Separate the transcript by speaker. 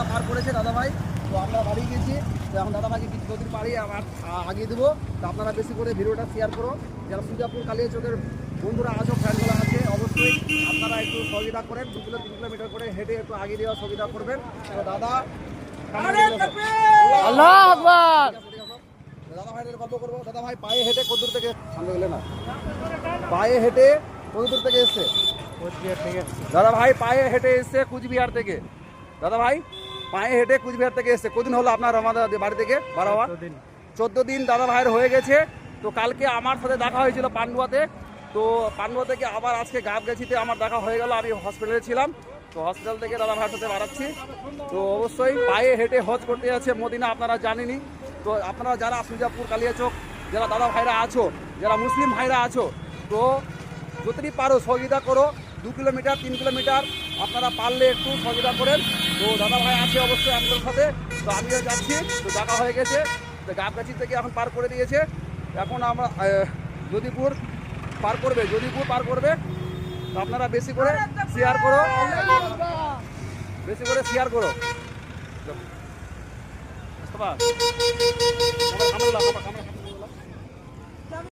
Speaker 1: রাস্তা পার করেছে দাদাভাই। তো আমরা বাড়ি গেছি, তো এখন দাদাভাইকে কিছু নদীর পাড়ি আবার আগিয়ে দেবো। তো আপনারা বেশি করে ভিডিওটা শেয়ার করো। যারা সুজাপুর কালিয়াচকের বন্ধুরা আছো, ফ্রেন্ডগুলো আছে, অবশ্যই আপনারা একটু সহযোগিতা করেন। 2-3 কিলোমিটার করে হেঁটে একটু আগিয়ে দেওয়ার সহযোগিতা করবেন। তো দাদা
Speaker 2: আল্লাহু আকবার।
Speaker 1: দাদা ভাইয়ের গল্প করবো। দাদা ভাই পায়ে হেঁটে কত দূর থেকে সামনে গেলে না, পায়ে হেঁটে কত দূর থেকে এসছে? দাদা ভাই পায়ে হেঁটে এসছে কুচবিহার থেকে। দাদা ভাই পায়ে হেঁটে কুচবিহার থেকে এসছে। কদিন হলো আপনার আমাদের বাড়ি থেকে বাড়াওয়া? 14 দিন দাদা ভাইয়ের হয়ে গেছে। তো কালকে আমার সাথে দেখা হয়েছিল পান্ডুয়াতে। তো পান্ডুয়া থেকে আবার আজকে গাবগাছিতে আমার দেখা হয়ে গেল। আমি হসপিটালে ছিলাম, তো হসপিটাল থেকে দাদা ভাইয়ের সাথে বাড়াচ্ছি। তো অবশ্যই পায়ে হেঁটে হজ করতে যাচ্ছে মদিনা, আপনারা জানেনই। তো আপনারা যারা সুজাপুর কালিয়াচক যারা দাদা ভাইরা আছো, যারা মুসলিম ভাইরা আছো, তো যতটি পারো সহযোগিতা করো। 2 কিলোমিটার 3 কিলোমিটার আপনারা পারলে একটু সহযোগিতা করেন। তো দাদা ভাই আছে অবশ্যই আমাদের সাথে। তো আমিও যাচ্ছি, তো দেখা হয়ে গেছে। তো গাবগাছি থেকে এখন পার করে দিয়েছে। এখন আমরা যদিপুর পার করবে, যদিপুর পার করবে। তো আপনারা বেশি করে শেয়ার করো, বেশি করে শেয়ার করো। মুস্তাফা,